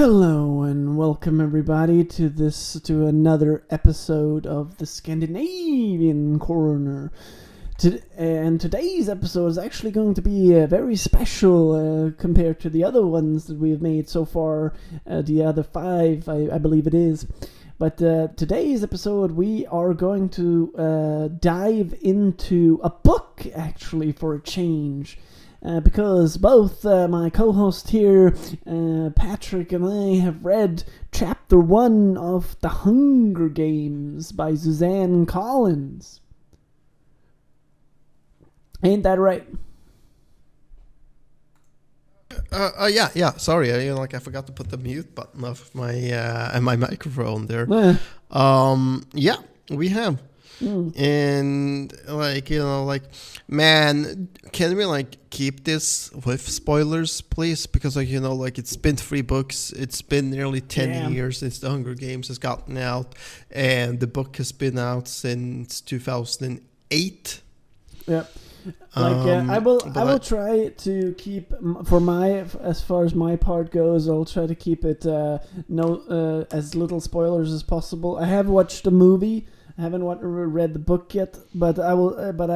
Hello and welcome everybody to another episode of the Scandinavian Corner. And today's episode is actually going to be very special compared to the other ones that we have made so far, the other 5, I believe it is. But today's episode, we are going to dive into a book, actually, for a change. Because both my co-host here, Patrick, and I have read Chapter 1 of The Hunger Games by Suzanne Collins. Ain't that right? Yeah. Sorry, I forgot to put the mute button off my my microphone there. Yeah, we have. And man, can we keep this with spoilers, please? Because it's been 3 books. It's been nearly 10 years since The Hunger Games has gotten out, and the book has been out since 2008. Yep. I will try to keep as far as my part goes. I'll try to keep it as little spoilers as possible. I have watched the movie. I haven't read the book yet, but I will. But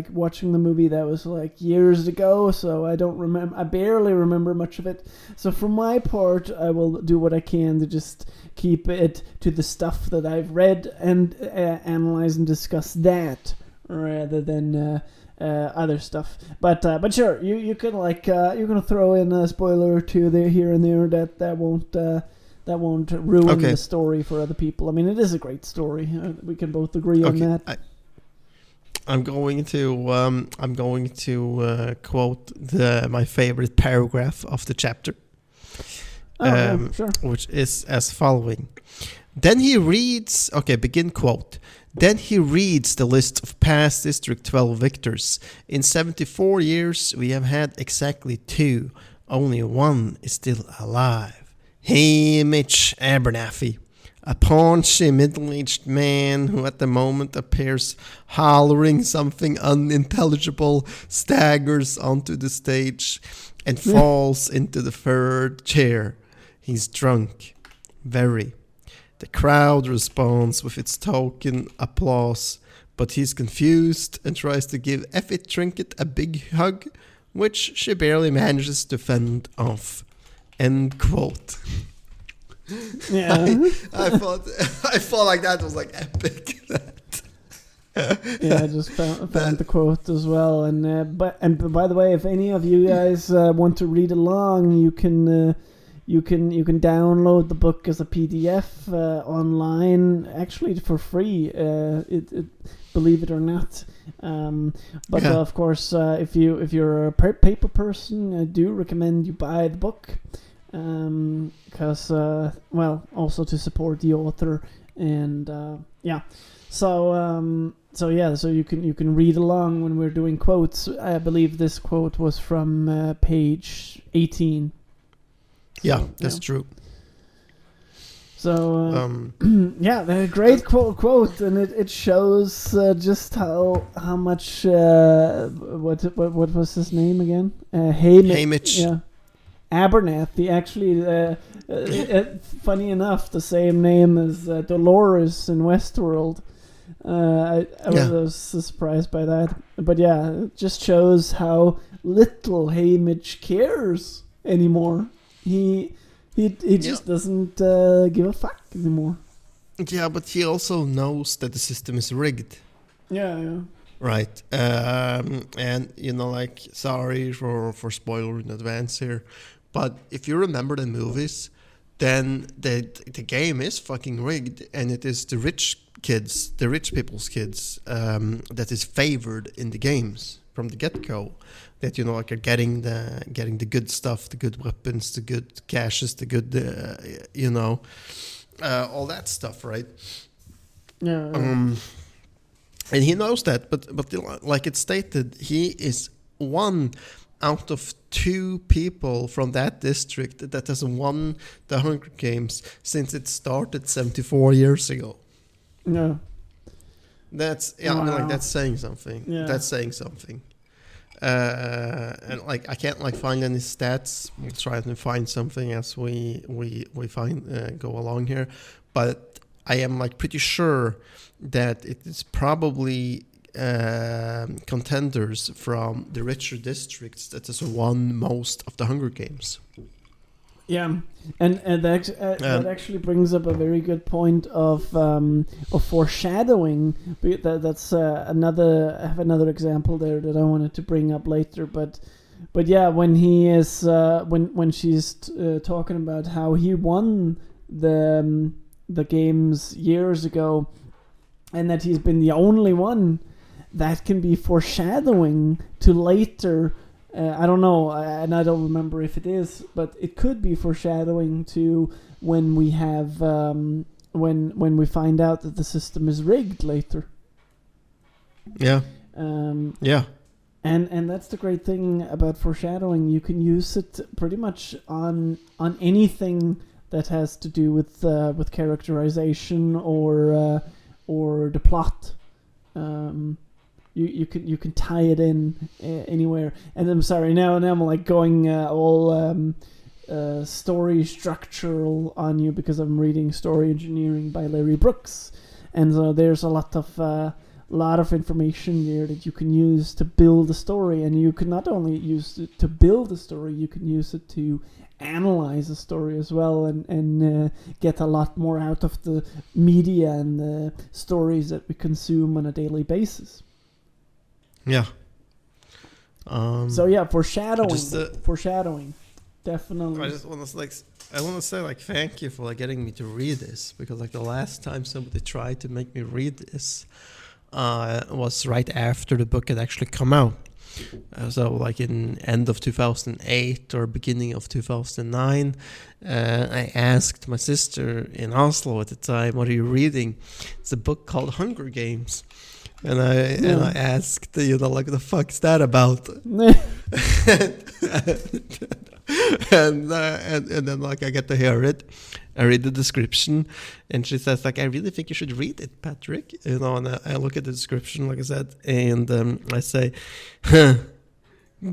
watching the movie, that was years ago, so I don't remember. I barely remember much of it. So for my part, I will do what I can to just keep it to the stuff that I've read and analyze and discuss that rather than other stuff. But sure, you can you're gonna throw in a spoiler or two there here and there that won't ruin the story for other people. I mean, it is a great story. We can both agree on that. I'm going to quote my favorite paragraph of the chapter, sure. Which is as following. Then he reads. Begin quote. Then he reads the list of past District 12 victors. In 74 years, we have had exactly 2. Only one is still alive. Hamish Abernathy, a paunchy middle-aged man who at the moment appears hollering something unintelligible, staggers onto the stage and falls into the 3rd chair. He's drunk. Very. The crowd responds with its token applause, but he's confused and tries to give Effie Trinket a big hug, which she barely manages to fend off. End quote. Yeah, I thought like that was epic. Yeah, I just found the quote as well. And by the way, if any of you guys want to read along, you can download the book as a PDF online, actually for free. Believe it or not. Of course, if you're a paper person, I do recommend you buy the book, because also to support the author, and so you can read along when we're doing quotes. I believe this quote was from page 18. Yeah, that's true. So a great quote, and it shows just how much what was his name again? Hamish. Yeah, Abernathy. Actually, funny enough, the same name as Dolores in Westworld. I was surprised by that, but yeah, it just shows how little Hamish cares anymore. He just doesn't give a fuck anymore. Yeah, but he also knows that the system is rigged. Yeah. Right. And sorry for spoiler in advance here, but if you remember the movies, then the game is fucking rigged, and it is the rich people's kids, that is favored in the games from the get-go, that are getting the good stuff, the good weapons, the good caches, the good all that stuff, right? Yeah. And he knows that, but like it's stated, he is one out of 2 people from that district that has won the Hunger Games since it started 74 years ago. No. That's that's saying something. Yeah. That's saying something. And I can't like find any stats. We'll try to find something as we find go along here, but I am like pretty sure that it is probably contenders from the richer districts that has won most of the Hunger Games. Yeah, and that actually brings up a very good point of foreshadowing. That's another. I have another example there that I wanted to bring up later, but yeah, when he is when she's talking about how he won the games years ago, and that he's been the only one, that can be foreshadowing to later. I don't know, and I don't remember if it is, but it could be foreshadowing to when we have when we find out that the system is rigged later. Yeah. Yeah. And that's the great thing about foreshadowing. You can use it pretty much on anything that has to do with characterization or the plot. You can tie it in anywhere. And I'm sorry, now I'm like going all story structural on you because I'm reading Story Engineering by Larry Brooks, and so there's a lot of information there that you can use to build a story. And you can not only use it to build a story, you can use it to analyze a story as well, and get a lot more out of the media and the stories that we consume on a daily basis. Yeah. So yeah, foreshadowing, definitely. I just want to say thank you for getting me to read this, because the last time somebody tried to make me read this was right after the book had actually come out. So in end of 2008 or beginning of 2009, I asked my sister in Oslo at the time, "What are you reading?" It's a book called Hunger Games. And I asked, what the fuck's that about? and then I get to hear it. I read the description, and she says I really think you should read it, Patrick. And I look at the description, like I said, and I say,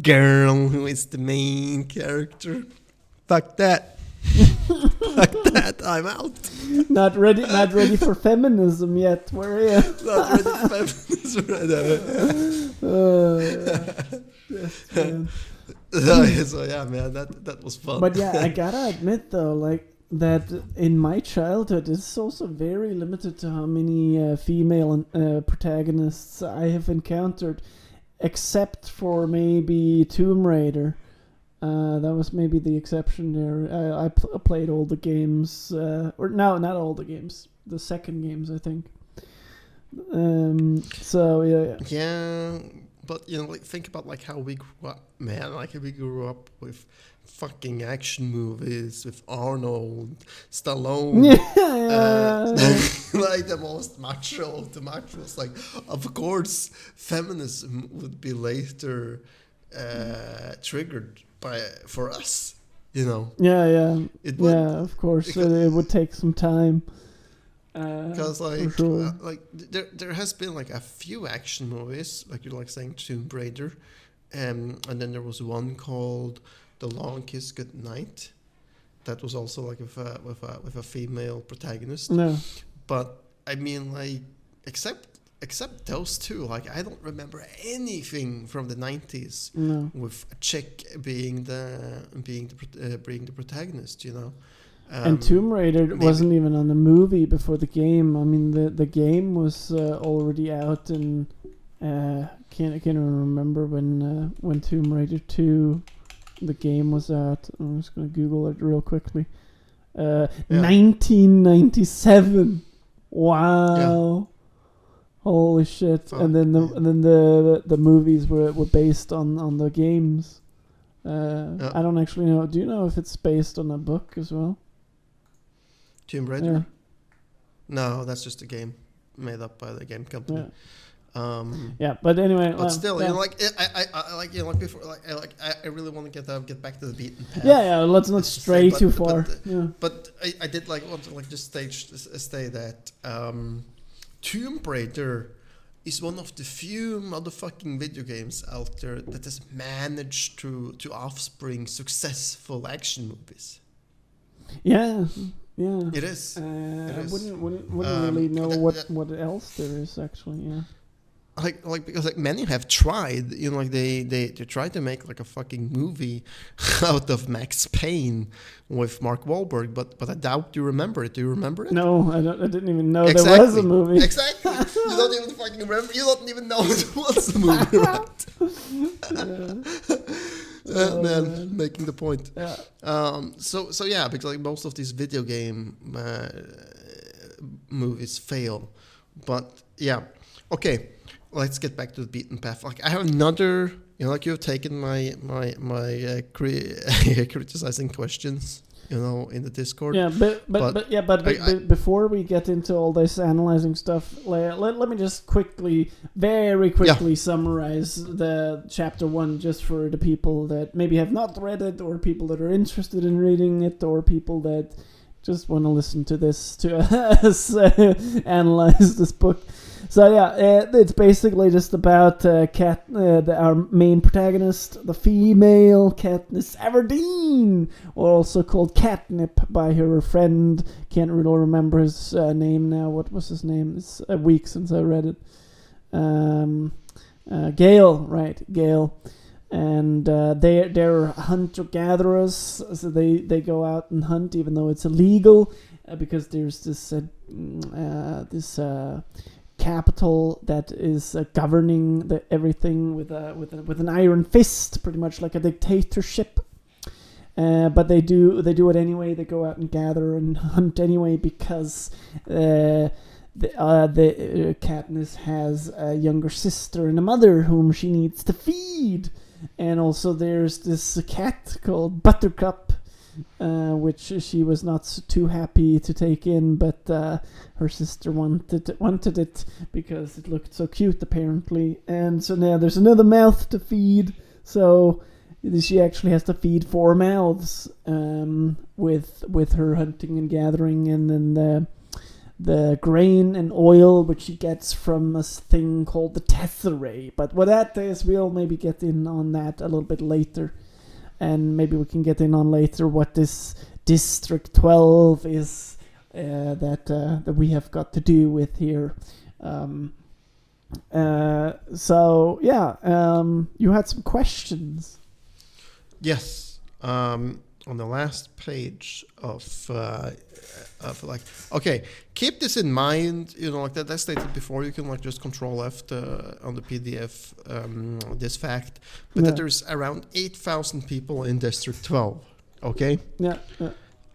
girl who is the main character. Fuck that. Fuck that, I'm out. Not ready for feminism yet. Where are you? Not ready for feminism right now. So yeah, man, that was fun. But yeah, I gotta admit though, that in my childhood, it's also very limited to how many female protagonists I have encountered, except for maybe Tomb Raider. That was maybe the exception there. I played all the games, or no, not all the games. The second games, I think. So yeah. Yeah, but think about how we grew up, man. We grew up with fucking action movies with Arnold, Stallone. The most macho of the machos. Of course, feminism would be later triggered for us, Yeah. Of course, it would take some time. Because sure. there has been a few action movies, you're saying Tomb Raider, and then there was one called The Long Kiss Goodnight, that was also with a female protagonist. No. But I mean except those two, I don't remember anything from the 90s with a chick being the protagonist, and Tomb Raider wasn't even on the movie before the game. I mean, the game was already out, and can't even remember when Tomb Raider 2 the game was out. I'm just gonna Google it real quickly. 1997. Wow. Yeah. Holy shit! Fuck. And then the movies were based on the games. I don't actually know. Do you know if it's based on a book as well? Tomb Raider? Yeah. No, that's just a game made up by the game company. Yeah. But anyway, but still, I really want to get back to the beaten path. Yeah. Let's not stray too far. But I did want to just stay that Tomb Raider is one of the few motherfucking video games out there that has managed to offspring successful action movies. Yeah. It is. I wouldn't really know what else there is actually. Yeah. Like because like many have tried, you know, like they tried to make like a fucking movie out of Max Payne with Mark Wahlberg, but I doubt you remember it. Do you remember it? No, I didn't even know there was a movie. Exactly. You don't even fucking remember. You don't even know there was a movie, right? Man, making the point. Yeah. So yeah, because like most of these video game movies fail, but yeah, okay. Let's get back to the beaten path. Like I have another, you know, like you've taken my criticizing questions, you know, in the Discord. Yeah, but before we get into all this analyzing stuff, let me just very quickly summarize the chapter 1 just for the people that maybe have not read it, or people that are interested in reading it, or people that just want to listen to this to us analyze this book. So yeah, it's basically just about our main protagonist, the female Katniss Everdeen, or also called Catnip by her friend. Can't really remember his name now. What was his name? It's a week since I read it. Gale, right? Gale. And they're hunter-gatherers, so they go out and hunt even though it's illegal, because there's this capital that is governing everything with an iron fist, pretty much like a dictatorship. But they do it anyway. They go out and gather and hunt anyway because the Katniss has a younger sister and a mother whom she needs to feed. And also there's this cat called Buttercup, which she was not too happy to take in, but her sister wanted it because it looked so cute apparently. And so now there's another mouth to feed, so she actually has to feed 4 mouths with her hunting and gathering, and then the grain and oil which she gets from a thing called the Tesserae. But what that is, we'll maybe get in on that a little bit later. And maybe we can get in on later what this District 12 is that we have got to do with here. So yeah, you had some questions. Yes. On the last page of like, okay, keep this in mind, you know, like that I stated before, you can like just Control F on the PDF this fact, but that there's around 8,000 people in District 12, okay? Yeah.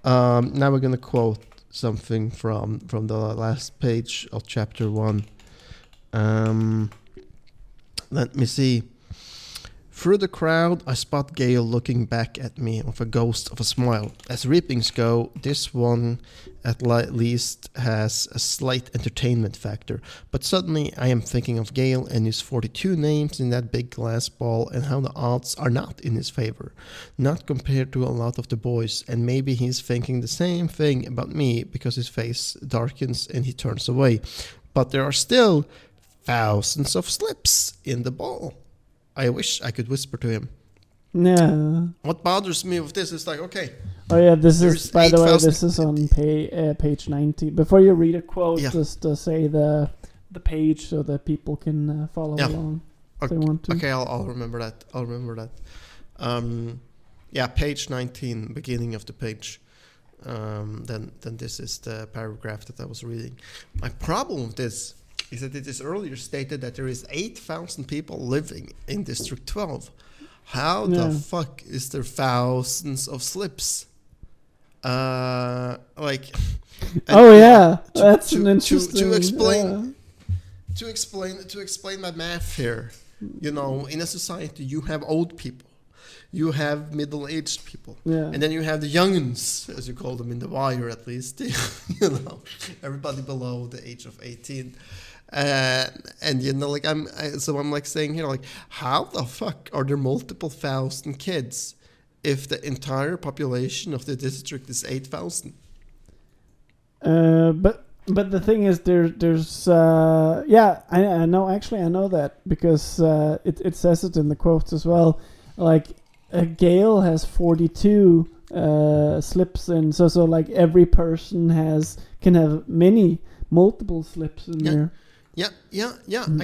Now we're gonna quote something from the last page of chapter 1. Let me see. Through the crowd, I spot Gale looking back at me with a ghost of a smile. As reapings go, this one at least has a slight entertainment factor. But suddenly I am thinking of Gale and his 42 names in that big glass ball, and how the odds are not in his favor. Not compared to a lot of the boys, and maybe he's thinking the same thing about me because his face darkens and he turns away. But there are still thousands of slips in the ball. I wish I could whisper to him. Yeah. What bothers me with this is like, okay. Oh yeah, this is, by the way, this is on page 90. Before you read a quote, just say the page so that people can follow along if they want to. Okay, I'll remember that. Page 19, beginning of the page. Then this is the paragraph that I was reading. My problem with this is that it is earlier stated that there is 8,000 people living in District 12. How the fuck is there thousands of slips? That's an interesting. To explain my math here, you know, in a society you have old people, you have middle-aged people, and then you have the young'uns, as you call them in The Wire, at least. You know, everybody below the age of 18. And you know, like I'm like saying here, like, how the fuck are there multiple thousand kids if the entire population of the district is 8,000? But But the thing is, there's I know, actually I know that because it says it in the quotes as well. Like a Gale has 42 slips in, so like every person can have multiple slips in there. I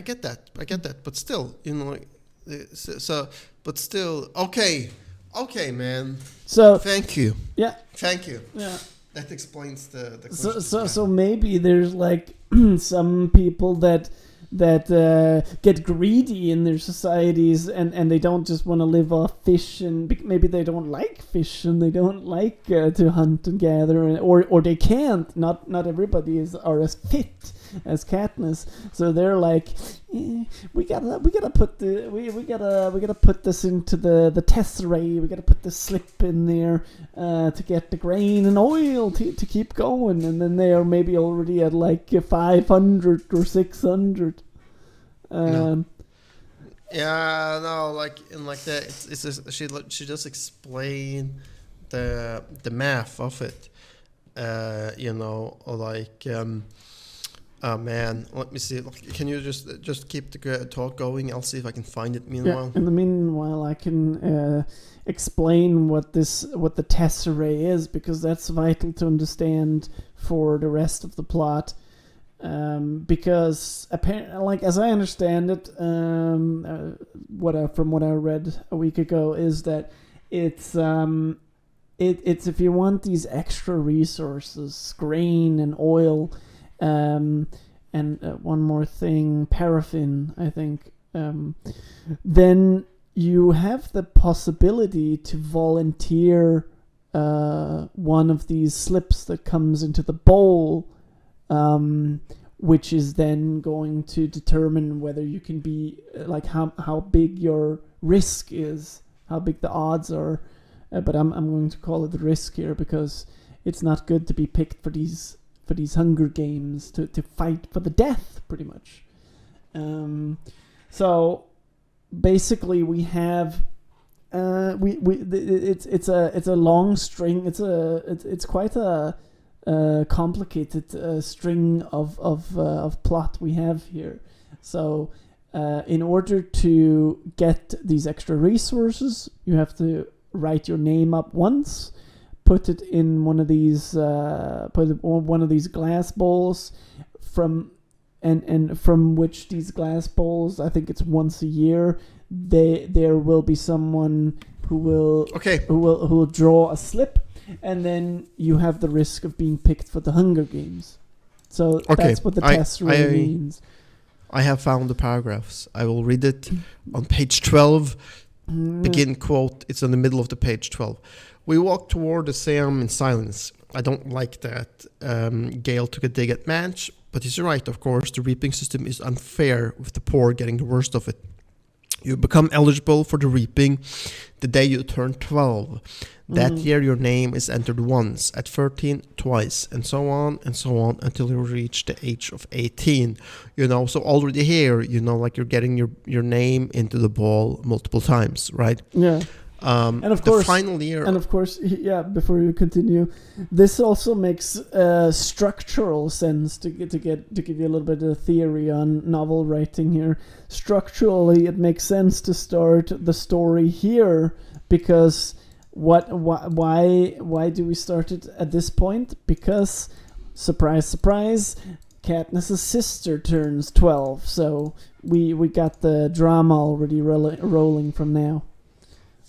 get that, but still, but still, okay, man. So thank you. Yeah. That explains the so maybe there's like some people that get greedy in their societies and they don't just want to live off fish, and maybe they don't like fish and they don't like to hunt and gather, or they can't. Not everybody are as fit as Katniss, so they're like, we gotta put this into the tesserae. We gotta put the slip in there to get the grain and oil to keep going, and then they are maybe already at like 500 or 600. Like that. It's just, she just explain the math of it. Man, let me see. Can you just keep the talk going? I'll see if I can find it meanwhile. Yeah, in the meanwhile, I can explain what the tesserae is, because that's vital to understand for the rest of the plot. Because apparently, like as I understand it, from what I read a week ago, is that it's if you want these extra resources, grain and oil. And one more thing, paraffin, I think. Then you have the possibility to volunteer one of these slips that comes into the bowl, which is then going to determine whether you can be like how big your risk is, how big the odds are. But I'm going to call it risk here, because it's not good to be picked for these Hunger Games to fight for the death, pretty much. So basically, we have it's a long string. It's quite a complicated string of plot we have here. So in order to get these extra resources, you have to write your name up once. Put it in one of these glass bowls, from which these glass bowls, I think it's once a year, there will be someone who will draw a slip, and then you have the risk of being picked for the Hunger Games. So that's what the tesserae means. I have found the paragraphs. I will read it on page 12. Begin quote. It's in the middle of the page 12. We walked toward the Sam in silence. I don't like that Gale took a dig at Madge, but he's right, of course. The reaping system is unfair, with the poor getting the worst of it. You become eligible for the reaping the day you turn 12. That year your name is entered once, at 13 twice, and so on until you reach the age of 18. So already here, like you're getting your name into the ball multiple times, right? Yeah. And of course, the final year. And of course, before you continue, this also makes structural sense to give you a little bit of theory on novel writing here. Structurally, it makes sense to start the story here, because why do we start it at this point? Because surprise, surprise, Katniss's sister turns 12, so we got the drama already rolling from now.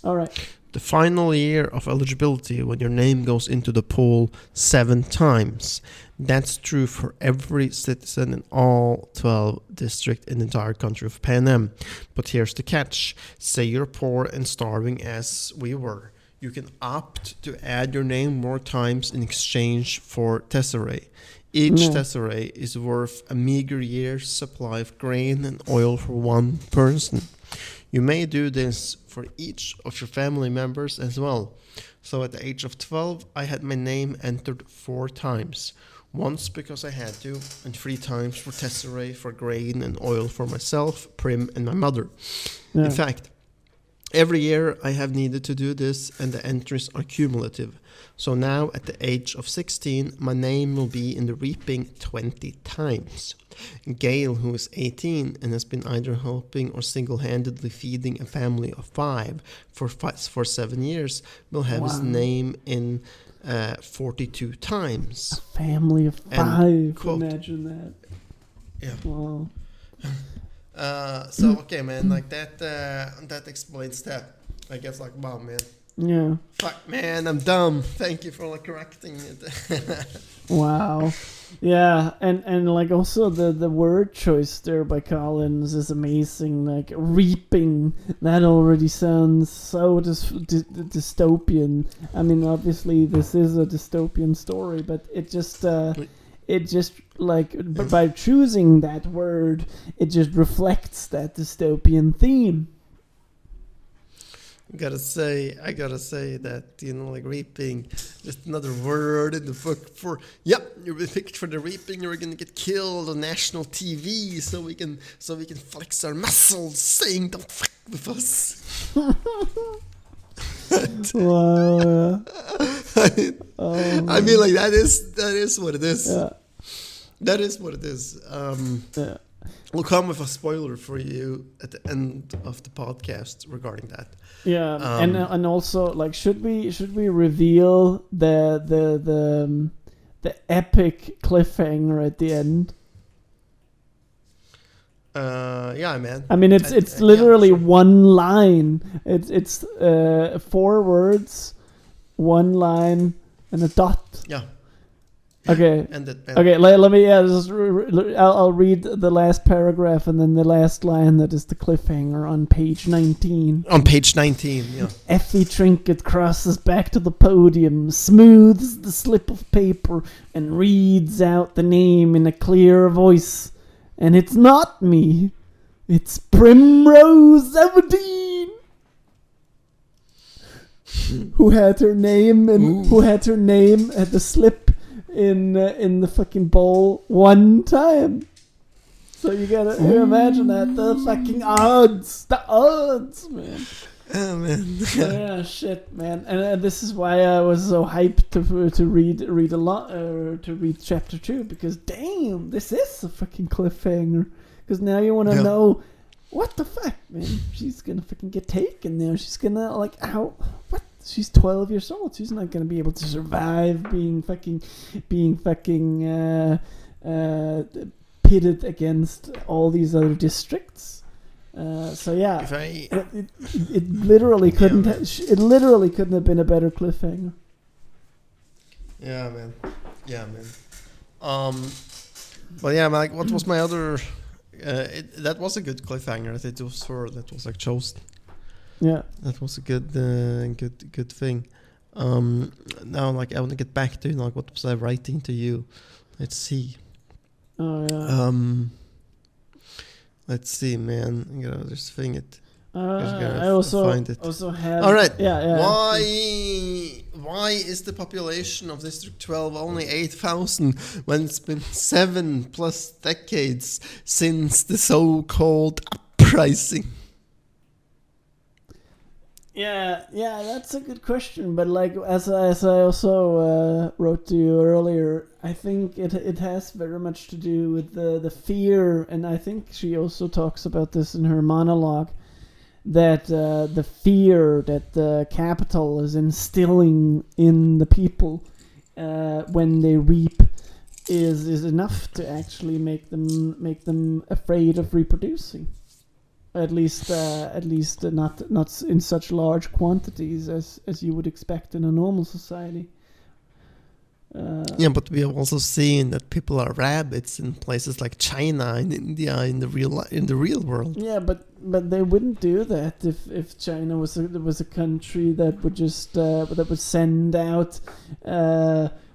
All right. The final year of eligibility, when your name goes into the pool 7 times. That's true for every citizen in all 12 districts in the entire country of Panem. But here's the catch. Say you're poor and starving as we were. You can opt to add your name more times in exchange for tesserae. Each tesserae is worth a meager year's supply of grain and oil for one person. You may do this for each of your family members as well. So at the age of 12, I had my name entered 4 times. Once because I had to, and 3 times for tesserae, for grain and oil for myself, Prim, and my mother. Yeah. In fact, Every year I have needed to do this, and the entries are cumulative. So now, at the age of 16, my name will be in the reaping 20 times. Gail, who is 18 and has been either helping or single-handedly feeding a family of 5 for 7 years, will have his name in 42 times. A family of 5. Quote, imagine that. Yeah. Wow. So okay, man, like that explains that. I guess, like, wow, man. Yeah. Fuck, man, I'm dumb. Thank you for like correcting it. Wow. Yeah, and like also the word choice there by Collins is amazing. Like reaping, that already sounds so dystopian. I mean, obviously this is a dystopian story, but it just like by choosing that word, it just reflects that dystopian theme. I gotta say that, you know, like reaping, just another word in the book for, yep, you're picked for the reaping, you're gonna get killed on national TV, so we can flex our muscles, saying don't fuck with us. Wow. I mean, like that is what it is. Yeah. That is what it is. Yeah. We'll come with a spoiler for you at the end of the podcast regarding that. Yeah, and also, like, should we reveal the epic cliffhanger at the end? Yeah, man. I mean, it's literally one line. It's 4 words, 1 line, and a dot. Yeah. Okay. Okay. Let me. I'll read the last paragraph and then the last line. That is the cliffhanger on page 19. On page 19. Yeah. Effie Trinket crosses back to the podium, smooths the slip of paper, and reads out the name in a clear voice. And it's not me. It's Primrose Everdeen, who had her name at the slip in the fucking bowl 1 time. So you gotta imagine that, the fucking odds, man. Oh man. Yeah, shit, man. And this is why I was so hyped to read a lot, to read chapter 2, because damn, this is a fucking cliffhanger. Because now you want to know what the fuck, man. She's gonna fucking get taken there. She's gonna what? She's 12 years old. She's not gonna be able to survive being fucking pitted against all these other districts. So yeah, it literally couldn't. It literally couldn't have been a better cliffhanger. Yeah, man. But yeah, like, what was my other? That was a good cliffhanger. That was like chosen. Yeah, that was a good thing. Now, like, I want to get back to, like, what was I writing to you? Let's see. Oh yeah. Let's see, man. I'm gonna just thing it. I also find it. Also have. All right. Yeah. Why is the population of District 12 only 8,000 when it's been 7+ decades since the so-called uprising? Yeah, that's a good question. But like, as I also wrote to you earlier, I think it has very much to do with the fear, and I think she also talks about this in her monologue, that the fear that the capital is instilling in the people when they reap is enough to actually make them afraid of reproducing. At least not in such large quantities as you would expect in a normal society. Yeah, but we have also seen that people are rabbits in places like China and India in the real world. Yeah, but they wouldn't do that if China was a country that would just that would send out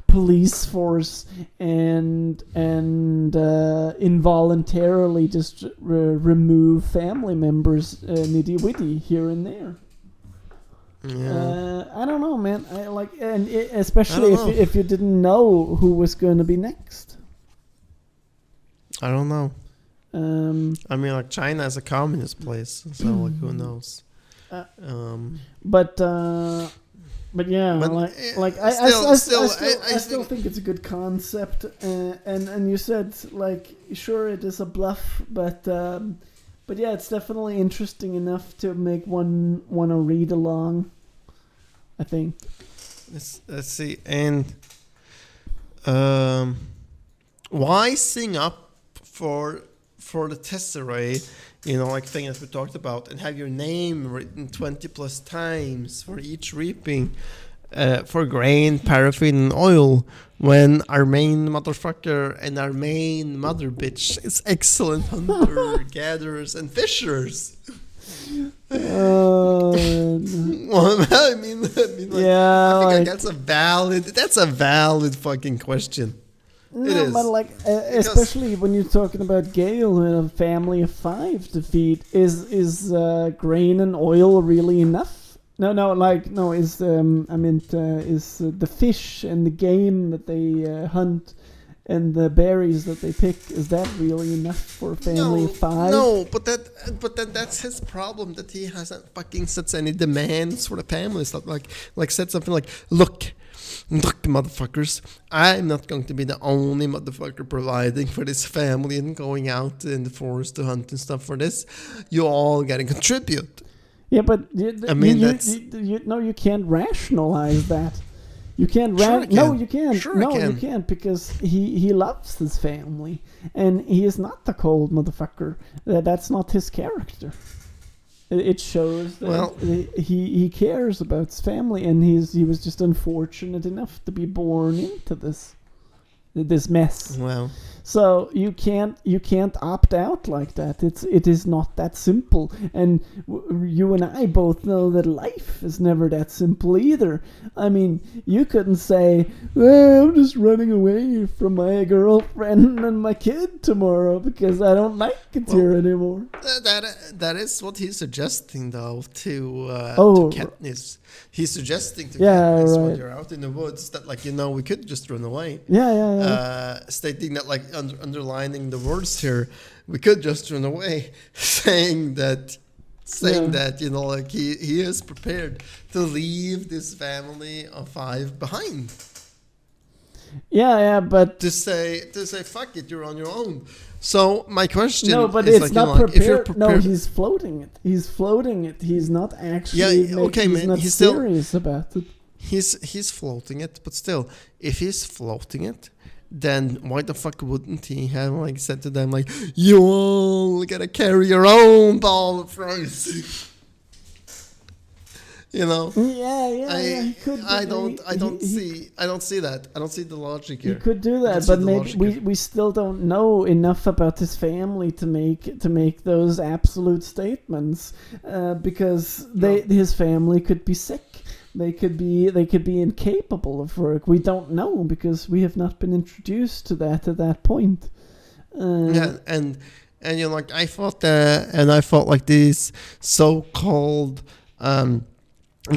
police force and involuntarily just remove family members nitty witty here and there. Yeah. I don't know, man. Especially if you didn't know who was going to be next. I don't know. I mean, like, China is a communist place, so like, who knows? But yeah, I still think it's a good concept, and you said like sure it is a bluff, but yeah, it's definitely interesting enough to make one want to read along, I think. Let's see, and why sing up for the tesserae, like thing that we talked about, and have your name written 20 plus times for each reaping, for grain, paraffin, and oil, when our main motherfucker and our main mother bitch is excellent hunter, gatherers, and fishers. Well, I mean, yeah, I think that's a valid fucking question. No, it is. But like, especially when you're talking about Gale and a family of 5 to feed, is grain and oil really enough? No, is the fish and the game that they hunt and the berries that they pick, is that really enough for a family of 5? No, but then that's his problem, that he hasn't fucking set any demands for the family. It's not like said something like, look, motherfuckers, I'm not going to be the only motherfucker providing for this family and going out in the forest to hunt and stuff for this. You all gotta contribute. Yeah, but you can't rationalize that. You can't. No, you can't. Sure, you can't, because he loves his family, and he is not the cold motherfucker. That's not his character. It shows that he cares about his family, and he was just unfortunate enough to be born into this mess. Wow. So you can't opt out like that. It is not that simple, and you and I both know that life is never that simple either. I mean, you couldn't say, well, I'm just running away from my girlfriend and my kid tomorrow because I don't like it here anymore. That is what he's suggesting, though, to Katniss. He's suggesting to Katniss when you're out in the woods that, like, we could just run away. Yeah. Stating that, like, underlining the words here, we could just run away, saying that like he is prepared to leave this family of 5 behind. Yeah, but to say fuck it, you're on your own. So my question is, it's not prepared. If you're prepared. No, he's floating it. He's not actually. He's serious about it. He's floating it, but still, if he's floating it, then why the fuck wouldn't he have said to them you all gotta carry your own ball of rice? Yeah. He could. I don't see that. I don't see the logic here. He could do that, but maybe we still don't know enough about his family to make those absolute statements, because his family could be sick. They could be incapable of work. We don't know, because we have not been introduced to that at that point. And I thought like these so-called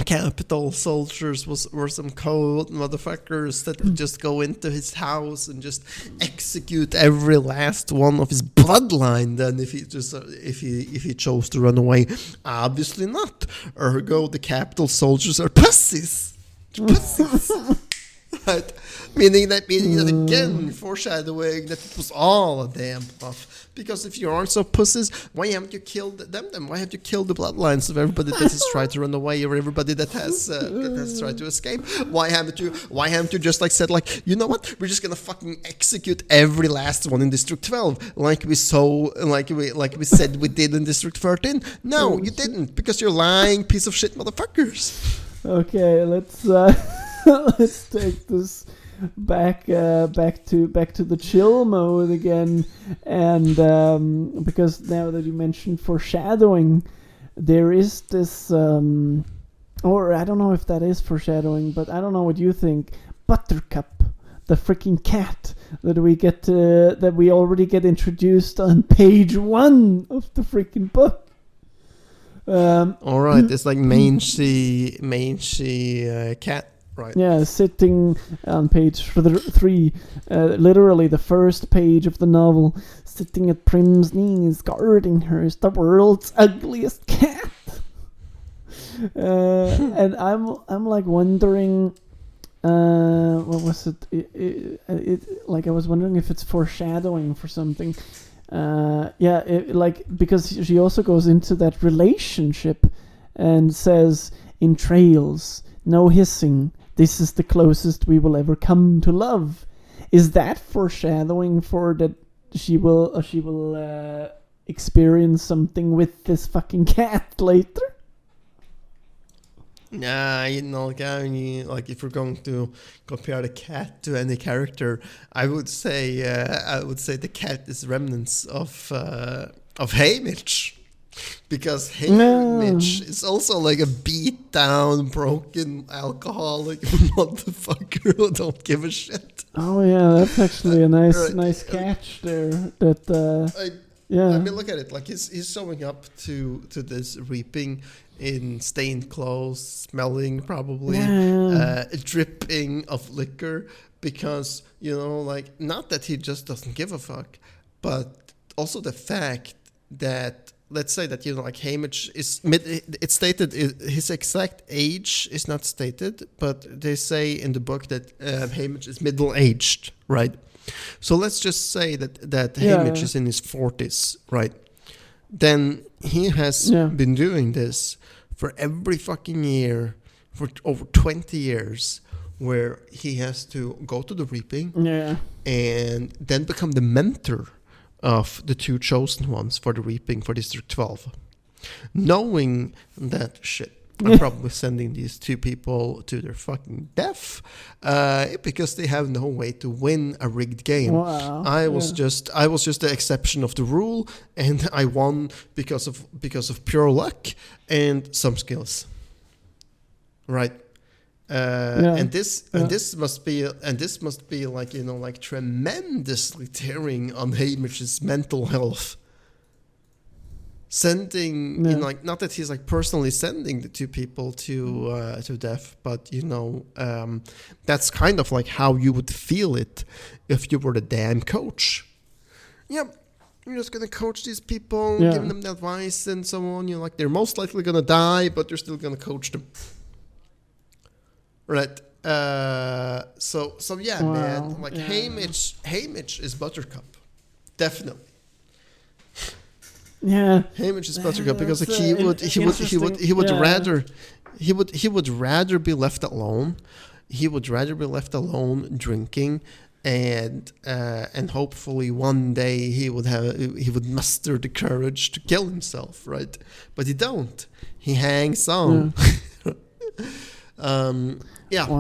capital soldiers were some cold motherfuckers that would just go into his house and just execute every last one of his bloodline. Then if he chose to run away, obviously not. Ergo, the capital soldiers are pussies. Right? Meaning that again, foreshadowing that it was all a damn bluff. Because if you aren't so pussies, why haven't you killed them then? Why haven't you killed the bloodlines of everybody that has tried to run away, or everybody that has tried to escape? Why haven't you just said you know what? We're just gonna fucking execute every last one in District 12, like we said we did in District 13? No, you didn't, because you're lying piece of shit motherfuckers. Okay, let's let's take this back to the chill mode again, and because now that you mentioned foreshadowing, there is this or I don't know if that is foreshadowing, but I don't know what you think. Buttercup, the freaking cat that we already get introduced on page 1 of the freaking book. All right, it's like mangy cat. Right. Yeah, sitting on page 3, literally the first page of the novel, sitting at Prim's knees, guarding her, is the world's ugliest cat. And I'm like wondering, what was it? Like I was wondering if it's foreshadowing for something. Because she also goes into that relationship and says, in trails, no hissing. This is the closest we will ever come to love. Is that foreshadowing for that she will experience something with this fucking cat later? Nah, like if we're going to compare the cat to any character, I would say the cat is remnants of Haymitch, because Haymitch is also like a beat down, broken alcoholic motherfucker who don't give a shit. Oh yeah, that's actually a nice catch there. That I mean, look at it. Like he's showing up to this reaping in stained clothes, smelling probably, dripping of liquor, because like, not that he just doesn't give a fuck, but also the fact that, let's say that like Haymitch is it's stated his exact age is not stated, but they say in the book that Haymitch is middle aged, right? So let's just say that Haymitch is in his 40s, right? Then he has been doing this for every fucking year for over 20 years, where he has to go to the reaping and then become the mentor of the two chosen ones for the reaping for District 12. Knowing that shit, I'm probably sending these two people to their fucking death because they have no way to win a rigged game. Wow. I was just the exception of the rule, and I won because of pure luck and some skills. Right. And this must be like like tremendously tearing on Haymitch's mental health. Sending like, not that he's like personally sending the two people to death, but that's kind of like how you would feel it if you were the damn coach. Yep. You're just gonna coach these people, giving them the advice and so on. You're like, they're most likely gonna die, but you're still gonna coach them. Right. So yeah, wow, man. Like Haymitch is Buttercup, definitely. Yeah. Haymitch is Buttercup because like he would rather be left alone. He would rather be left alone drinking, and hopefully one day he would muster the courage to kill himself, right? But he don't. He hangs on. Wow,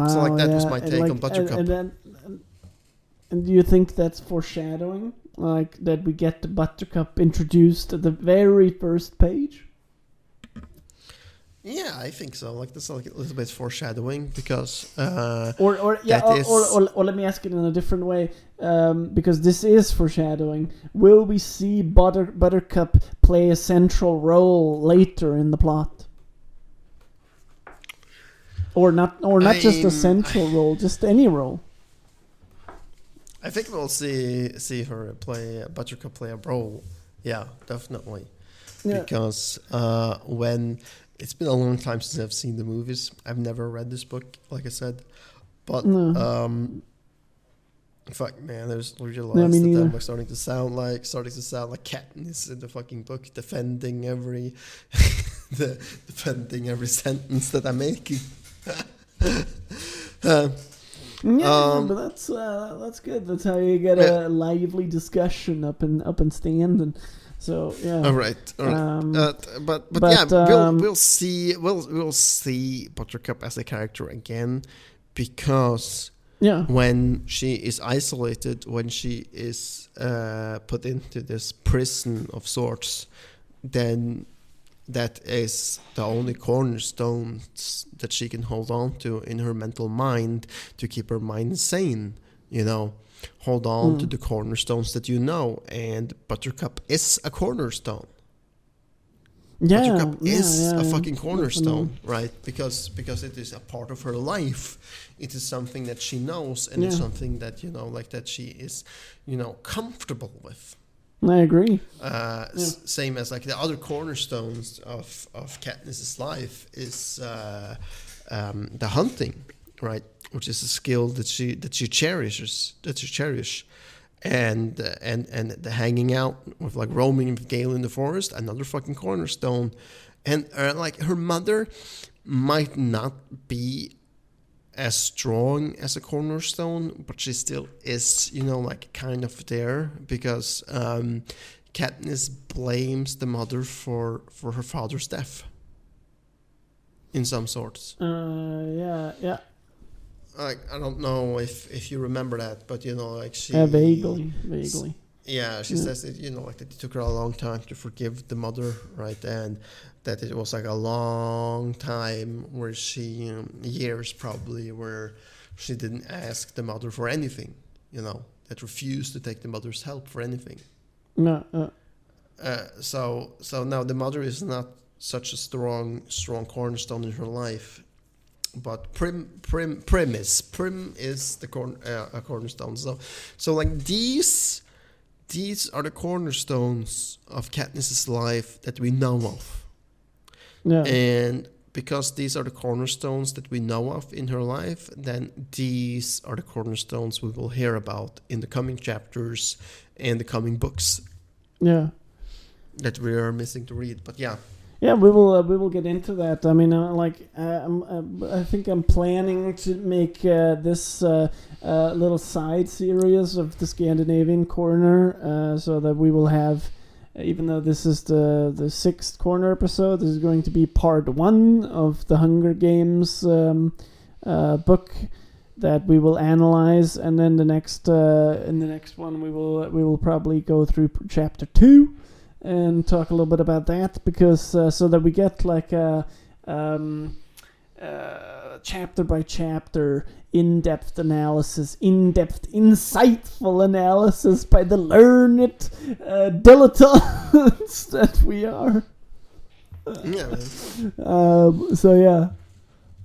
so like that was my take on Buttercup. And do you think that's foreshadowing? Like that we get the Buttercup introduced at the very first page? Yeah, I think so. Like that's like a little bit foreshadowing because or let me ask it in a different way, because this is foreshadowing. Will we see Buttercup play a central role later in the plot? Or not just a central role, just any role. I think we'll see her Buttercup play a role. Yeah, definitely. Yeah. Because when it's been a long time since I've seen the movies. I've never read this book, like I said. But fuck man, there's realized that I'm starting to sound like Katniss in the fucking book, defending every sentence that I'm making. But that's good. That's how you get a lively discussion up and standing. So yeah. All right. But yeah, we'll see Buttercup as a character again, because when she is isolated, when she is put into this prison of sorts, then that is the only cornerstones that she can hold on to in her mental mind to keep her mind sane, hold on to the cornerstones that and Buttercup is a cornerstone. Buttercup is a fucking cornerstone, right? Because it is a part of her life. It is something that she knows, and it's something that that she is comfortable with. I agree. Same as like the other cornerstones of Katniss's life is the hunting, right? Which is a skill that she cherishes, and the hanging out with like roaming with Gale in the forest, another fucking cornerstone, and like her mother might not be as strong as a cornerstone, but she still is, like kind of there, because Katniss blames the mother for her father's death in some sorts. Yeah. Like, I don't know if you remember that, but like she vaguely. Yeah, she says that like that it took her a long time to forgive the mother, right? And that it was like a long time where she years probably where she didn't ask the mother for anything, that refused to take the mother's help for anything. No. So now the mother is not such a strong cornerstone in her life. But Prim is the cornerstone. So like these are the cornerstones of Katniss's life that we know of. Yeah. And because these are the cornerstones that we know of in her life, then these are the cornerstones we will hear about in the coming chapters and the coming books. Yeah. That we are missing to read. But yeah. Yeah, we will get into that. I mean, I think I'm planning to make this little side series of the Scandinavian Corner, so that we will have, even though this is the 6th Corner episode, this is going to be part 1 of the Hunger Games book that we will analyze, and then in the next one we will probably go through chapter 2. And talk a little bit about that, because so that we get like a chapter by chapter in-depth analysis, insightful analysis by the learned dilettantes that we are. Yeah, man. So yeah.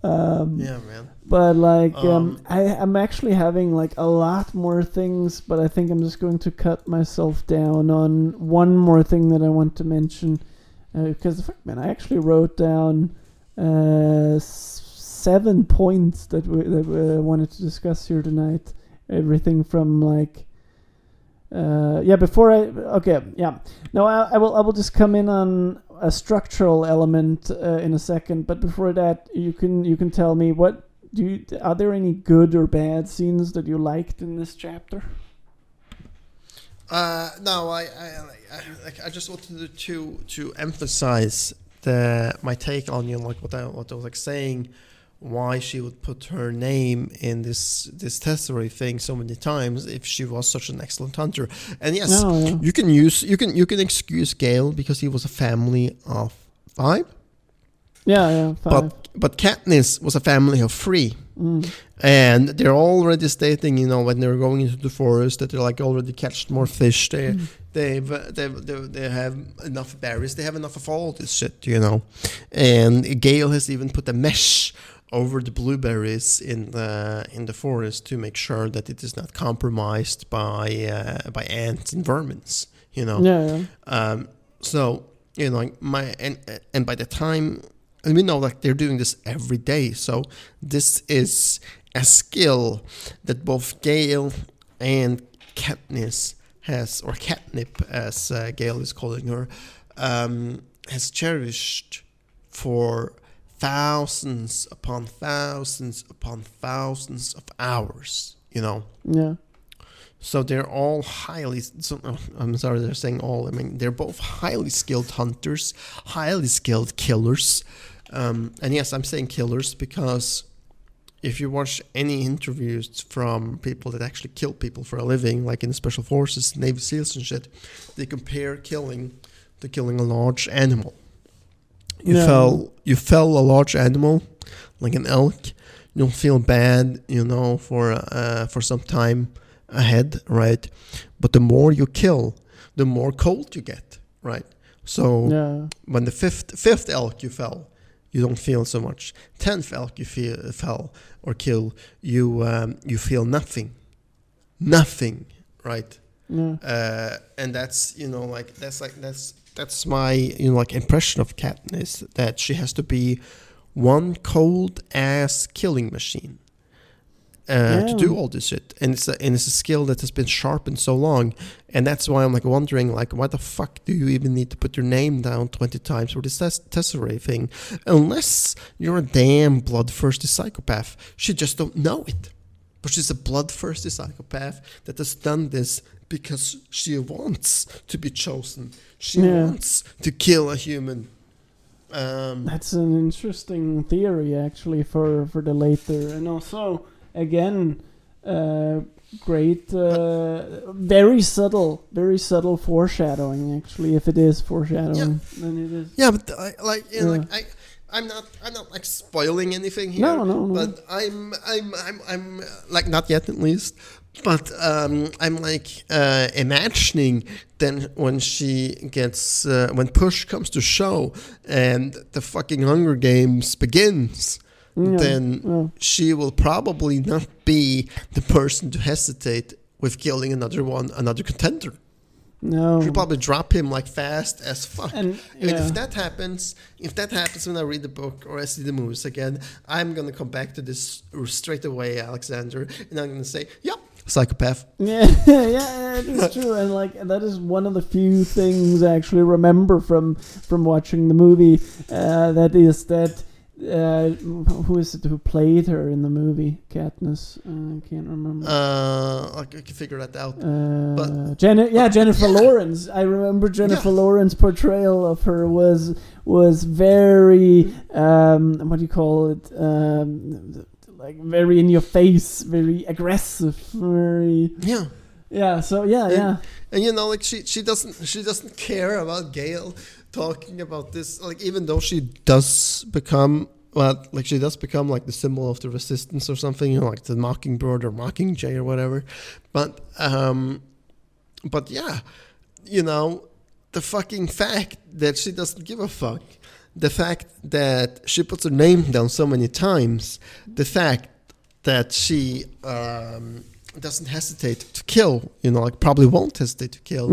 Yeah, man. But like, I'm actually having like a lot more things, but I think I'm just going to cut myself down on one more thing that I want to mention, because man, I actually wrote down 7 points that we wanted to discuss here tonight. Everything from like, no, I will just come in on a structural element in a second. But before that, you can tell me are there any good or bad scenes that you liked in this chapter? No, I just wanted to emphasize my take on like what I was like saying, why she would put her name in this tesseract thing so many times if she was such an excellent hunter. And yes, you can excuse Gale because he was a family of 5. Yeah, 5. But Katniss was a family of 3. And they're already stating, when they're going into the forest, that they're like already catched more fish. They have enough berries. They have enough of all this shit, And Gale has even put a mesh over the blueberries in the forest to make sure that it is not compromised by ants and vermins. So and by the time. And we know that they're doing this every day. So this is a skill that both Gale and Katniss has, or Catnip as Gale is calling her, has cherished for thousands upon thousands upon thousands of hours, Yeah. So they're all I'm sorry, they're saying all. I mean, they're both highly skilled hunters, highly skilled killers. And yes, I'm saying killers because if you watch any interviews from people that actually kill people for a living, like in the Special Forces, Navy SEALs and shit, they compare killing to killing a large animal. You fell a large animal, like an elk, you don't feel bad, for some time ahead, right? But the more you kill, the more cold you get, right? So when the fifth elk you fell, you don't feel so much. 10th elk you fell or kill, you feel nothing, right? And that's that's my impression of Katniss, that she has to be one cold ass killing machine to do all this shit, and it's a skill that has been sharpened so long, and that's why I'm wondering why the fuck do you even need to put your name down 20 times for this Tesseract thing, unless you're a damn bloodthirsty psychopath. She just don't know it, but she's a bloodthirsty psychopath that has done this because she wants to be chosen. She wants to kill a human. That's an interesting theory, actually, for the later, and also again, great, very subtle foreshadowing. Actually, if it is foreshadowing, then it is. Yeah, but I'm not spoiling anything here. No. But I'm not yet, at least. But I'm imagining then when she gets when push comes to shove and the fucking Hunger Games begins, then she will probably not be the person to hesitate with killing another contender. No, she'll probably drop him fast as fuck. And if that happens when I read the book or I see the movies again, I'm gonna come back to this straight away, Alexander, and I'm gonna say, yep. Psychopath. Yeah, it's true, and that is one of the few things I actually remember from watching the movie. That is that who is it who played her in the movie? Katniss. I can't remember. I can figure that out. Jennifer Lawrence. I remember Jennifer Lawrence's portrayal of her was very what do you call it? Very in your face, very aggressive, very and she doesn't care about Gale talking about this, even though she does become the symbol of the resistance or something, the Mockingbird or Mockingjay or whatever, but the fucking fact that she doesn't give a fuck, the fact that she puts her name down so many times, the fact that she doesn't hesitate to kill, probably won't hesitate to kill,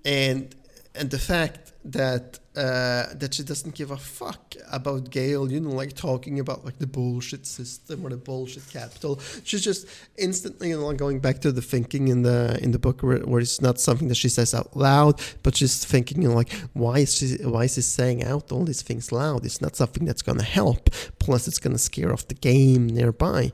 and the fact that she doesn't give a fuck about Gale, talking about the bullshit system or the bullshit capital. She's just instantly going back to the thinking in the book where it's not something that she says out loud, but she's thinking why is he saying out all these things loud? It's not something that's gonna help. Plus, it's gonna scare off the game nearby.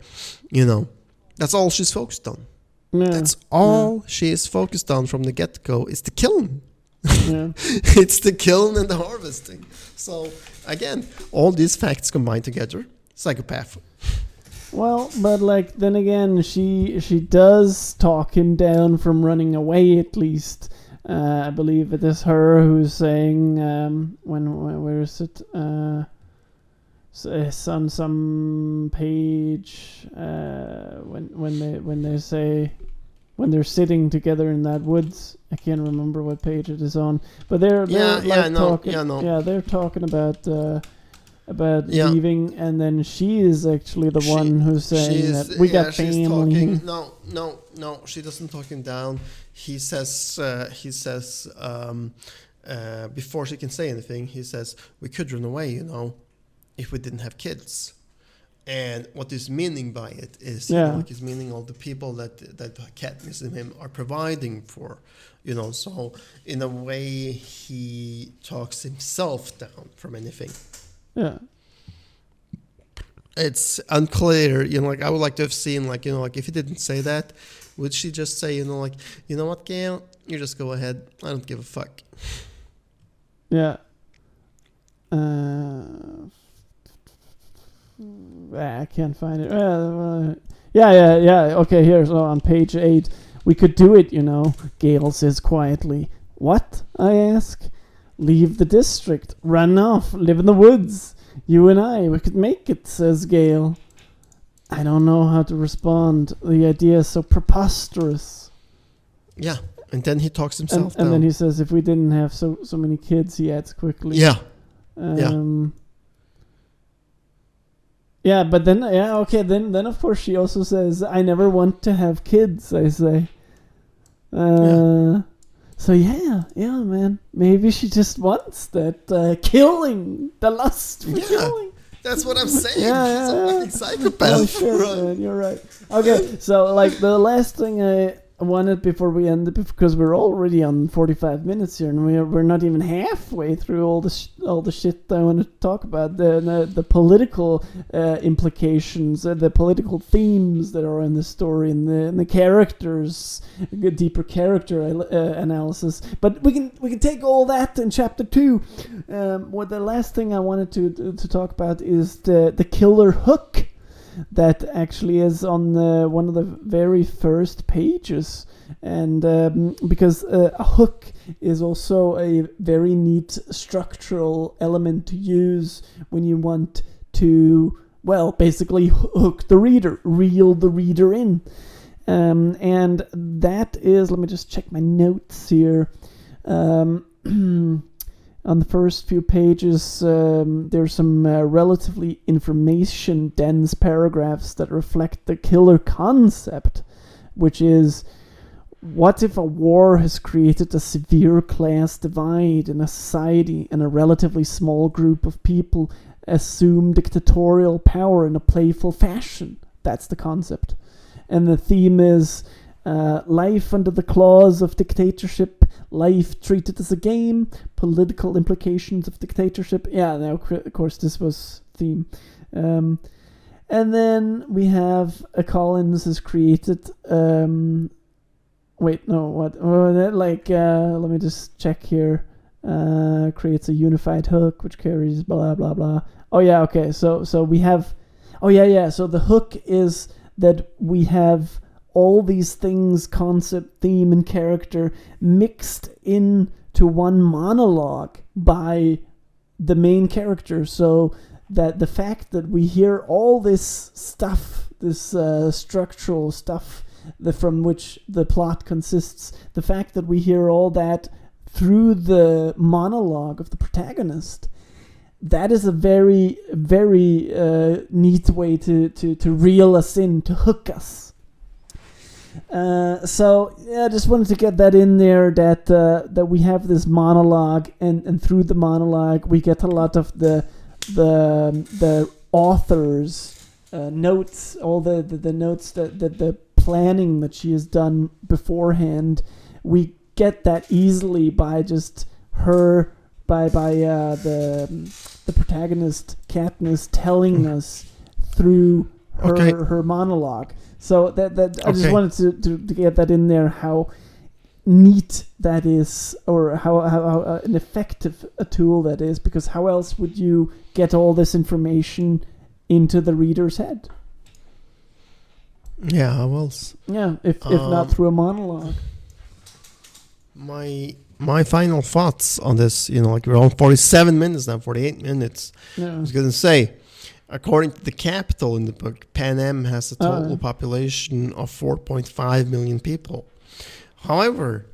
That's all she's focused on. That's all she is focused on from the get-go is the killing. It's the killing and the harvesting. So again, all these facts combined together, psychopath. Well, but then again, she does talk him down from running away. At least I believe it is her who's saying where is it? It's on some page when they say. When they're sitting together in that woods, I can't remember what page it is on, but they're talking about leaving, and then she is actually the one who's saying that we got family. No, she doesn't talk him down. He says before she can say anything, he says we could run away, if we didn't have kids. And what he's meaning by it is, he's meaning all the people that Katniss and him are providing for, So in a way, he talks himself down from anything. Yeah. It's unclear, I would like to have seen, if he didn't say that, would she just say, you know what, Gale, you just go ahead. I don't give a fuck. Yeah. I can't find it. Yeah. Okay, here. So on page 8, we could do it, Gale says quietly. What? I ask. Leave the district. Run off. Live in the woods. You and I, we could make it, says Gale. I don't know how to respond. The idea is so preposterous. Yeah, and then he talks himself down. And then he says, if we didn't have so many kids, he adds quickly. Yeah. Yeah, but then, then of course she also says, I never want to have kids, I say. So yeah, man. Maybe she just wants that killing, the lust for killing. That's what I'm saying. She's a fucking psychopath. Oh shit, man, you're right. Okay, so like the last thing I wanted before we end it, because we're already on 45 minutes here, and we're not even halfway through all the shit I want to talk about. The political implications, the political themes that are in the story, and the characters, a deeper character analysis. But we can take all that in chapter 2. What the last thing I wanted to talk about is the killer hook. That actually is on one of the very first pages, and because a hook is also a very neat structural element to use when you want to, well, basically hook the reader, reel the reader in, and that is, let me just check my notes here. On the first few pages, there's some relatively information-dense paragraphs that reflect the killer concept, which is, what if a war has created a severe class divide in a society and a relatively small group of people assume dictatorial power in a playful fashion? That's the concept. And the theme is life under the claws of dictatorship, life treated as a game, political implications of dictatorship. Yeah, now of course this was theme. And then we have Collins has created. Let me just check here. Creates a unified hook which carries blah blah blah. Oh yeah, okay. So we have. Oh yeah. So the hook is that we have all these things, concept, theme, and character, mixed into one monologue by the main character. So that the fact that we hear all this stuff, this structural stuff from which the plot consists, the fact that we hear all that through the monologue of the protagonist, that is a very, very neat way to reel us in, to hook us. So I just wanted to get that in there, that we have this monologue, and through the monologue we get a lot of the author's notes, all the notes that the planning that she has done beforehand. We get that easily by just her, by the protagonist Katniss telling us through her monologue. So that I just wanted to get that in there, how neat that is, or how an effective a tool that is, because how else would you get all this information into the reader's head? Yeah, how else? Yeah, if not through a monologue. My final thoughts on this, like we're on 47 minutes now, 48 minutes. Yeah. I was going to say, according to the capital in the book, Pan Am has a total population of 4.5 million people. However,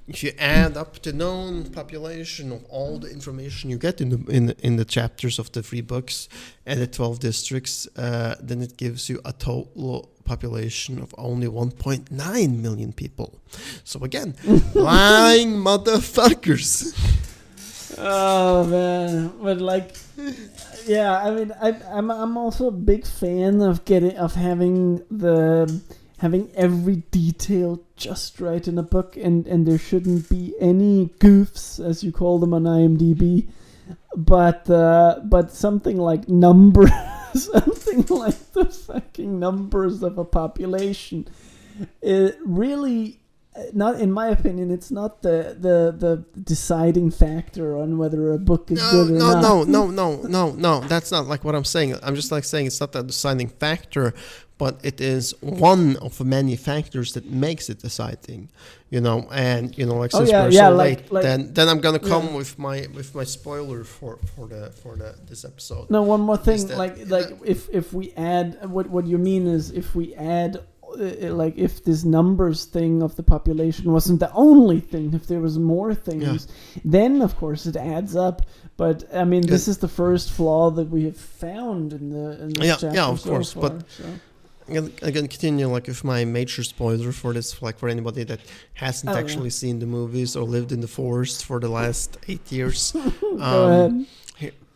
if you add up the known population of all the information you get in the chapters of the 3 books and the 12 districts, then it gives you a total population of only 1.9 million people. So again, lying motherfuckers. Oh man, but like, yeah, I mean, I'm also a big fan of having every detail just right in a book, and there shouldn't be any goofs, as you call them on IMDb, but something like numbers, something like the fucking numbers of a population, it really, not in my opinion, it's not the deciding factor on whether a book is good or not. No. That's not like what I'm saying. I'm just like saying it's not the deciding factor, but it is one of many factors that makes it deciding. And like since we're so late, then I'm gonna come with my spoiler for this episode. No, one more thing, if we add, what you mean is if we add. If this numbers thing of the population wasn't the only thing, if there was more things, then of course it adds up. But I mean, this is the first flaw that we have found in the chapter. Yeah, of course. So far, but I'm gonna continue like with my major spoiler for this, like for anybody that hasn't actually seen the movies or lived in the forest for the last 8 years. Go ahead.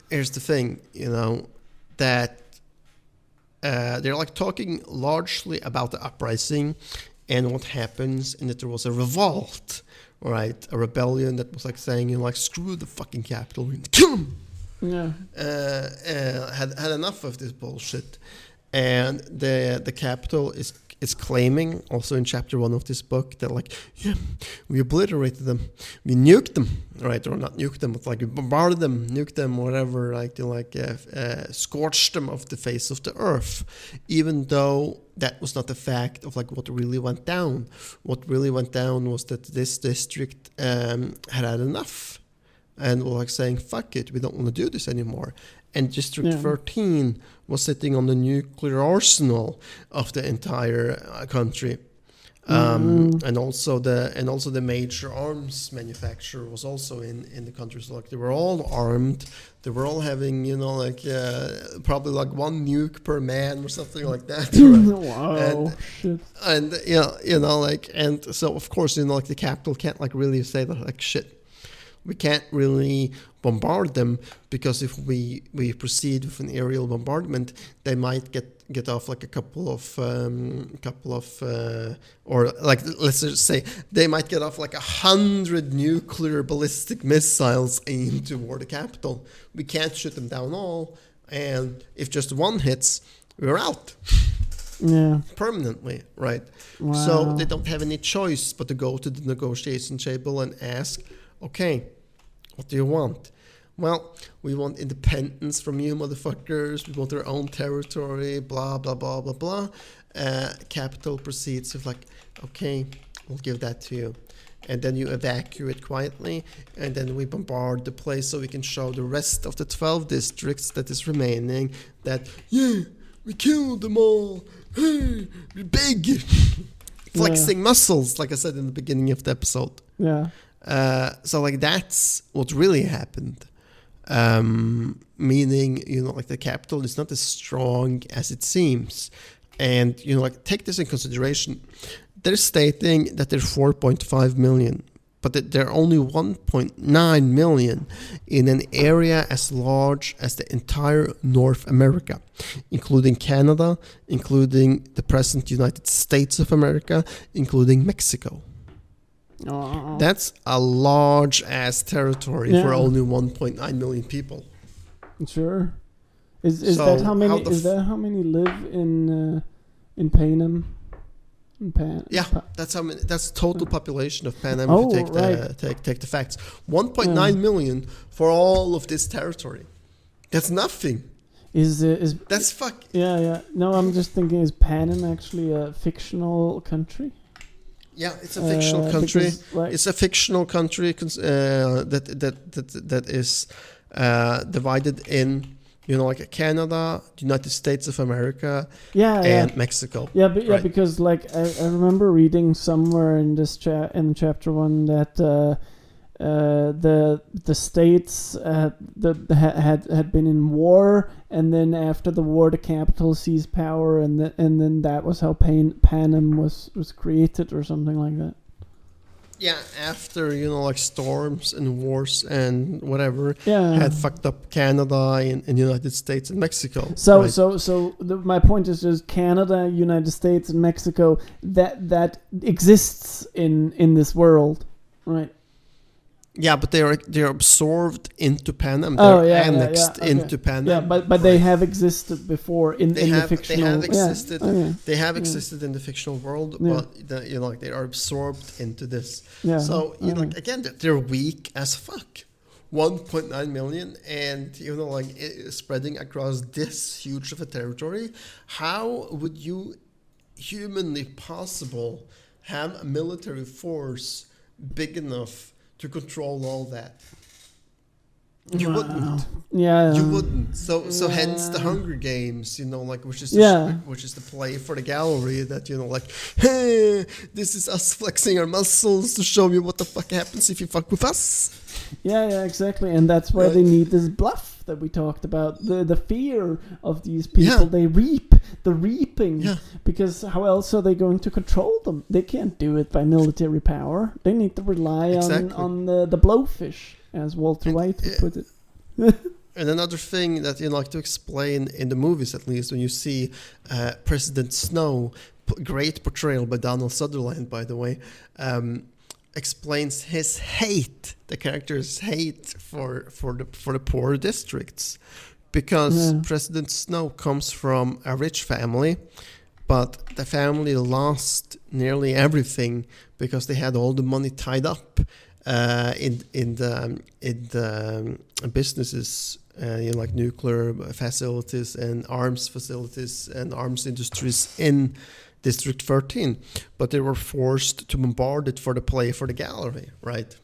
Here's the thing, that they're like talking largely about the uprising and what happens, and that there was a revolt, right? A rebellion that was like saying, screw the fucking capital, kill them. Yeah. Had enough of this bullshit. And the capital is claiming, also in chapter 1 of this book, that we obliterated them, we nuked them, right? Or not nuked them, but we bombarded them, nuked them, whatever, scorched them off the face of the earth, even though that was not the fact of what really went down. What really went down was that this district had enough, and were saying, fuck it, we don't want to do this anymore. And District 13 was sitting on the nuclear arsenal of the entire country, and also the major arms manufacturer was also in the country. So they were all armed. They were all having probably one nuke per man or something like that. Right? Wow. And so of course the capital can't really say that shit. We can't really bombard them, because if we proceed with an aerial bombardment, they might get off a couple of or let's just say they might get off 100 nuclear ballistic missiles aimed toward the capital. We can't shoot them down all, and if just one hits, we're out. Yeah. Permanently, right? Wow. So they don't have any choice but to go to the negotiation table and ask, okay, what do you want? Well, we want independence from you motherfuckers. We want our own territory, blah, blah, blah, blah, blah. Capital proceeds with okay, we'll give that to you. And then you evacuate quietly, and then we bombard the place so we can show the rest of the 12 districts that is remaining that, we killed them all. Hey, we're big. Flexing muscles, like I said in the beginning of the episode. Yeah. So that's what really happened. Meaning, the capital is not as strong as it seems. And, take this in consideration. They're stating that they're 4.5 million, but that they're only 1.9 million in an area as large as the entire North America, including Canada, including the present United States of America, including Mexico. That's a large ass territory for only 1.9 million people. Sure. Is that how many? How many live in Panem? That's how many. That's total population of Panem. If you take the facts, 1.9 million for all of this territory. That's nothing. That's fuck. Yeah. No, I'm just thinking, is Panem actually a fictional country? Yeah, it's a fictional country. It's a fictional country that is divided in, Canada, the United States of America, and Mexico. Yeah, because I remember reading somewhere in this in chapter 1 that the states had been in war, and then after the war the capital seized power, and then that was how Panem was created or something like that. Yeah, after storms and wars and whatever had fucked up Canada and United States and Mexico. My point is just Canada, United States, and Mexico that exists in this world, right? Yeah, but they're absorbed into Panem. They're annexed into Panem. Yeah, but they have existed before in the fictional. They have existed. They have existed in the fictional world, but they are absorbed into this. Yeah. So again, they're weak as fuck. 1.9 million, and spreading across this huge of a territory. How would you humanly possible have a military force big enough to control all that? You wouldn't. Yeah. You wouldn't. So hence the Hunger Games, which is the play for the gallery that hey, this is us flexing our muscles to show you what the fuck happens if you fuck with us. Yeah, exactly, and that's why they need this bluff that we talked about, the fear of these people. They reap the reaping, because how else are they going to control them? They can't do it by military power. They need to rely on the blowfish, as Walter White would put it. And another thing that you like to explain in the movies, at least, when you see President Snow, great portrayal by Donald Sutherland, by the way, explains his hate, the character's hate for the poor districts, because President Snow comes from a rich family, but the family lost nearly everything because they had all the money tied up in the businesses, like nuclear facilities and arms facilities and arms industries in District 13, but they were forced to bombard it for the play for the gallery, right?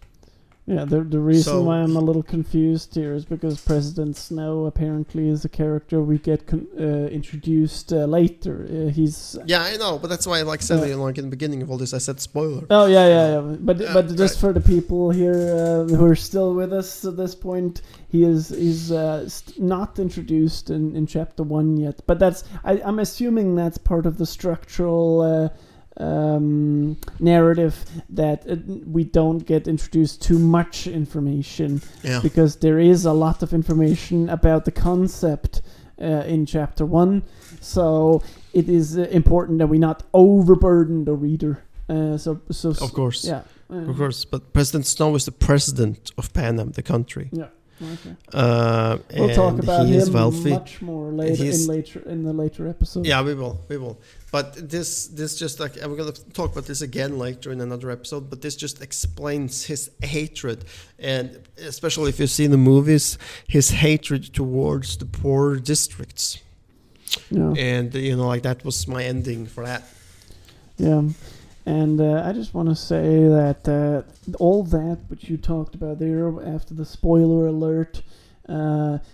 Yeah, the reason why I'm a little confused here is because President Snow apparently is a character we get introduced later. He's I know, but that's why, like I said, like in the beginning of all this, I said spoiler. Oh yeah. But just for the people here who are still with us at this point, he's not introduced in chapter 1 yet. But I'm assuming that's part of the structural narrative, that we don't get introduced too much information, because there is a lot of information about the concept in chapter 1, so it is important that we not overburden the reader. Of course, of course. But President Snow is the president of Panem, the country. Yeah. Okay. We'll talk about him much more later in the later episode. Yeah, we will. But this just like, and we're gonna talk about this again later in another episode. But this just explains his hatred, and especially if you see the movies, his hatred towards the poor districts. Yeah. And like that was my ending for that. Yeah. And I just want to say that all that which you talked about there after the spoiler alert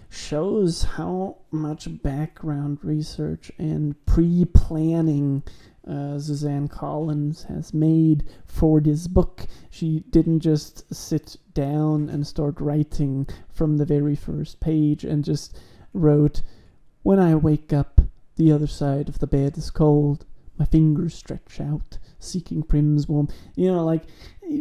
shows how much background research and pre-planning Suzanne Collins has made for this book. She didn't just sit down and start writing from the very first page and just wrote, "When I wake up, the other side of the bed is cold. My fingers stretch out, seeking Prim's warmth." Like,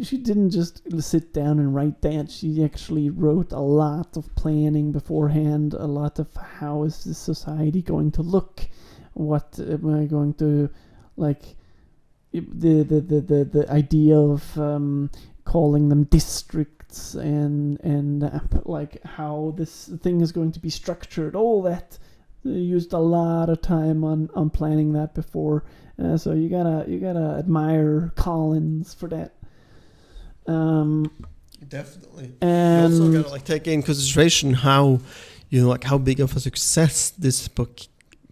she didn't just sit down and write that. She actually wrote a lot of planning beforehand, a lot of how is this society going to look, what am I going to, like, the idea of calling them districts and like how this thing is going to be structured, all that. Used a lot of time on planning that before, so you gotta admire Collins for that. Definitely. And you also gotta take in consideration how how big of a success this book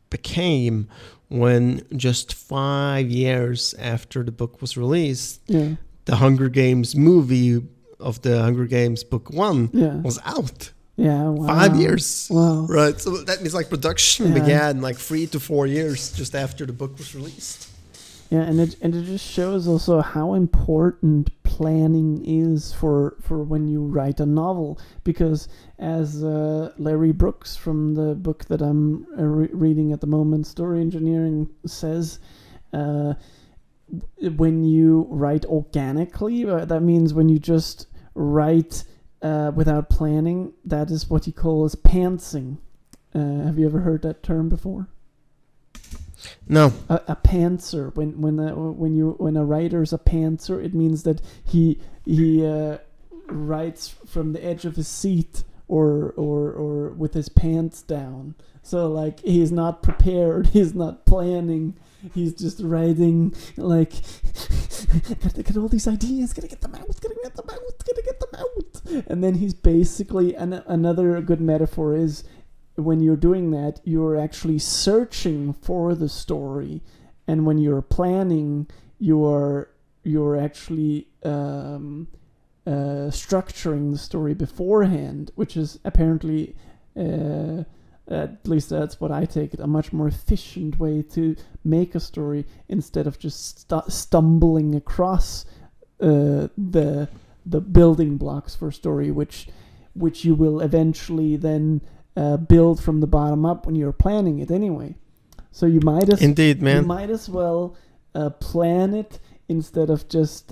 became when just 5 years after the book was released, the Hunger Games movie of the Hunger Games book 1 was out. Yeah, wow. 5 years. Wow. Right. So that means like production began like 3 to 4 years just after the book was released. Yeah, and it just shows also how important planning is for when you write a novel, because as Larry Brooks from the book that I'm reading at the moment, Story Engineering, says, when you write organically, that means when you just write without planning, that is what he calls pantsing. Have you ever heard that term before? No. A pantser. When a writer's a pantser, it means that he writes from the edge of his seat or with his pants down. So like he's not prepared, he's not planning. He's just writing like, gotta get all these ideas, gotta get them out. And then he's basically, another good metaphor is when you're doing that, you're actually searching for the story. And when you're planning, you're actually structuring the story beforehand, which is apparently, at least that's what I take it, a much more efficient way to make a story instead of just stumbling across the building blocks for a story, which you will eventually then build from the bottom up when you're planning it anyway. So you might as Indeed, man. You might as well plan it instead of just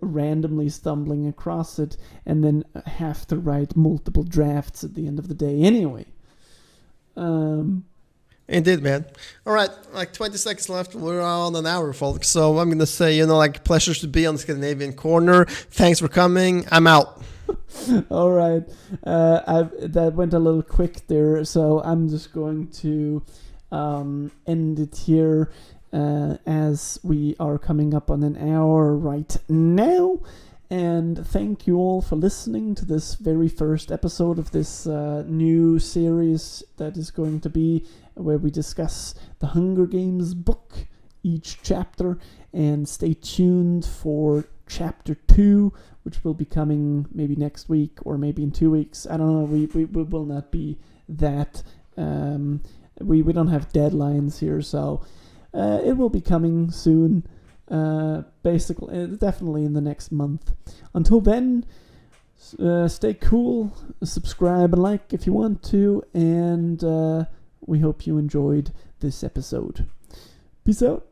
randomly stumbling across it and then have to write multiple drafts at the end of the day anyway. Indeed, man. All right, like 20 seconds left. We're on an hour, folks. So I'm going to say, like, pleasure to be on the Scandinavian Corner. Thanks for coming. I'm out. All right. That went a little quick there, so I'm just going to end it here as we are coming up on an hour right now. And thank you all for listening to this very first episode of this new series that is going to be where we discuss the Hunger Games book, each chapter, and stay tuned for chapter 2, which will be coming maybe next week or maybe in 2 weeks. I don't know. We will not be that. We don't have deadlines here, so it will be coming soon. Basically, definitely in the next month. Until then, stay cool, subscribe and like if you want to, and we hope you enjoyed this episode. Peace out.